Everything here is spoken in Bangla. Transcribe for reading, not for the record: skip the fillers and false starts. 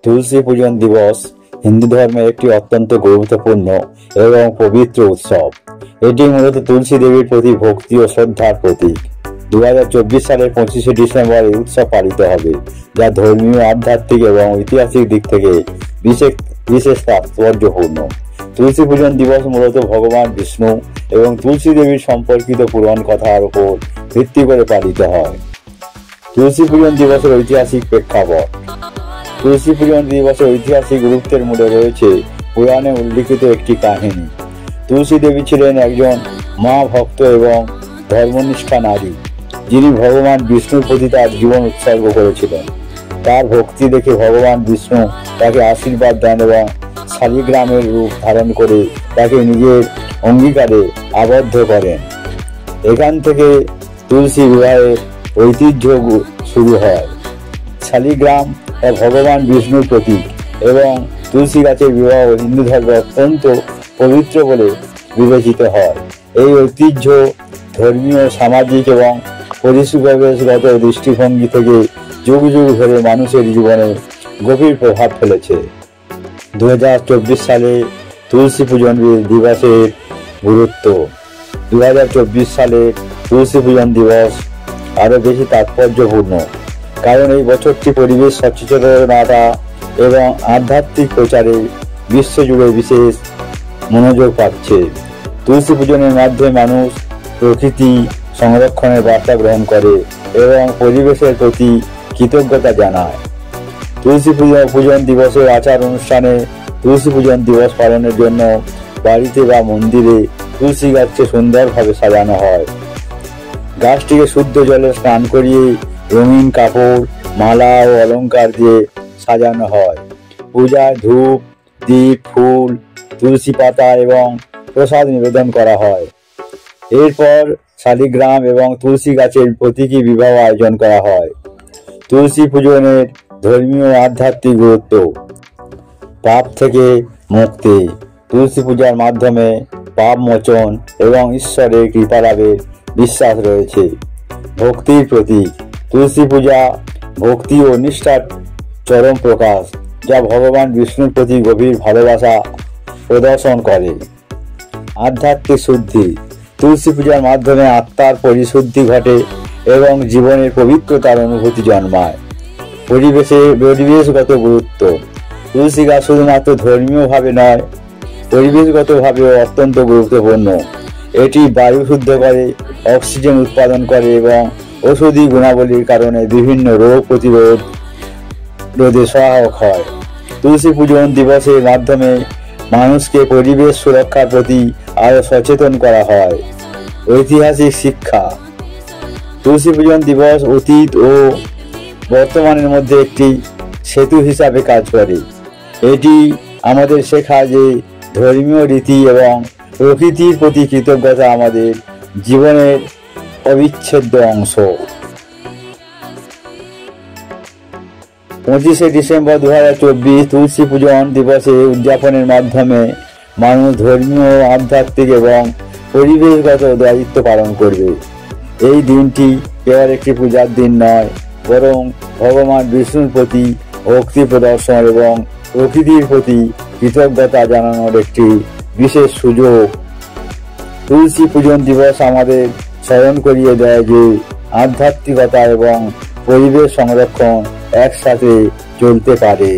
তুলসী পূজন দিবস হিন্দু ধর্মের একটি অত্যন্ত গুরুত্বপূর্ণ এবং পবিত্র উৎসব। এটি মূলত তুলসী দেবীর প্রতি ভক্তি ও শ্রদ্ধার প্রতীক। 2024 সালের 25শে ডিসেম্বর এই উৎসব পালিত হবে, যা ধর্মীয়, আধ্যাত্মিক এবং ঐতিহাসিক দিক থেকে বিশেষ তাৎপর্যপূর্ণ। তুলসী পূজন দিবস মূলত ভগবান বিষ্ণু এবং তুলসী দেবীর সম্পর্কিত পুরাণ কথার উপর ভিত্তি করে পালিত হয়। তুলসী পূজন দিবসের ঐতিহাসিক প্রেক্ষাপট। তুলসী পূজন দিবসের ঐতিহাসিক গুরুত্বের মূলে রয়েছে পুরাণে উল্লিখিত একটি কাহিনী। তুলসী দেবী ছিলেন একজন মা ভক্ত এবং ধর্মনিষ্ঠা নারী, যিনি ভগবান বিষ্ণুর প্রতি তার জীবন উৎসর্গ করেছিলেন। তার ভক্তি দেখে ভগবান বিষ্ণু তাকে আশীর্বাদ দেন এবং শালিগ্রামের রূপ ধারণ করে তাকে নিজের অঙ্গীকারে আবদ্ধ করেন। এখান থেকে তুলসী বিবাহের ঐতিহ্য শুরু হয়। শালিগ্রাম ভগবান বিষ্ণুর প্রতীক এবং তুলসী গাছের বিবাহ হিন্দু ধর্মে অত্যন্ত পবিত্র বলে বিবেচিত হয়। এই ঐতিহ্য ধর্মীয়, সামাজিক এবং পরিবেশগত দৃষ্টিভঙ্গি থেকে যুগ যুগ ধরে মানুষের জীবনে গভীর প্রভাব ফেলেছে। 2024 সালে তুলসী পূজন দিবসের গুরুত্ব। 2024 সালে তুলসী পূজন দিবস আরো বেশি তাৎপর্যপূর্ণ, কারণ এই বছরটি পরিবেশ সচেতনতা এবং আধ্যাত্মিক প্রচারে বিশ্বজুড়ে বিশেষ মনোযোগ পাচ্ছে। তুলসী পূজনের মাধ্যমে মানুষ প্রকৃতি সংরক্ষণের বার্তা গ্রহণ করে এবং পরিবেশের প্রতি কৃতজ্ঞতা জানায়। তুলসী পূজন দিবসের আচার অনুষ্ঠানে তুলসী পূজন দিবস পালনের জন্য বাড়িতে বা মন্দিরে তুলসী গাছকে সুন্দরভাবে সাজানো হয়। গাছটিকে শুদ্ধ জলে স্নান করিয়ে রঙিন কাপড়, মালা ও অলংকার দিয়ে সাজানো হয়। পূজায় ধূপ, দীপ, ফুল, তুলসী পাতা এবং প্রসাদ নিবেদন করা হয়। এরপর শালিগ্রাম এবং তুলসী গাছের প্রতীকী বিবাহ আয়োজন করা হয়। তুলসী পূজনের ধর্মীয় আধ্যাত্মিক গুরুত্ব। পাপ থেকে মুক্তি। তুলসী পূজার মাধ্যমে পাপ মোচন এবং ঈশ্বরের কৃপা লাভের বিশ্বাস রয়েছে। ভক্তির প্রতীক। তুলসী পূজা ভক্তি ও নিষ্ঠার চরম প্রকাশ, যা ভগবান বিষ্ণুর প্রতি গভীর ভালোবাসা প্রদর্শন করে। আধ্যাত্মিক শুদ্ধি। তুলসী পূজার মাধ্যমে আত্মার পরিশুদ্ধি ঘটে এবং জীবনের পবিত্রতার অনুভূতি জন্মায়। পরিবেশগত গুরুত্ব। তুলসী গাছ শুধুমাত্র ধর্মীয়ভাবে নয়, পরিবেশগতভাবেও অত্যন্ত গুরুত্বপূর্ণ। এটি বায়ু শুদ্ধ করে, অক্সিজেন উৎপাদন করে এবং ঔষধি গুণাবলীর কারণে বিভিন্ন রোগ প্রতিরোধে সহায়ক হয়। তুলসী পূজন দিবসের মাধ্যমে মানুষকে পরিবেশ সুরক্ষার প্রতি আরো সচেতন করা হয়। ঐতিহাসিক শিক্ষা। তুলসী পূজন দিবস অতীত ও বর্তমানের মধ্যে একটি সেতু হিসাবে কাজ করে। এটি আমাদের শেখায় যে ধর্মীয় রীতি এবং প্রকৃতির প্রতি কৃতজ্ঞতা আমাদের জীবনের অবিচ্ছেদ্য অংশ। 25শে ডিসেম্বর 2024 তুলসী পূজন দিবসে উদযাপনের মাধ্যমে মানুষ ধর্মীয়, আধ্যাত্মিক এবং পরিবেশগত দায়িত্ব পালন করবে। এই দিনটি কেবল একটি পূজার দিন নয়, বরং ভগবান বিষ্ণুর প্রতি ভক্তি প্রদর্শন এবং প্রকৃতির প্রতি কৃতজ্ঞতা জানানোর একটি বিশেষ সুযোগ। তুলসী পূজন দিবস আমাদের স্মরণ করিয়ে দেয় যে আধ্যাত্মিকতা এবং পরিবেশ সংরক্ষণ একসাথে চলতে পারে।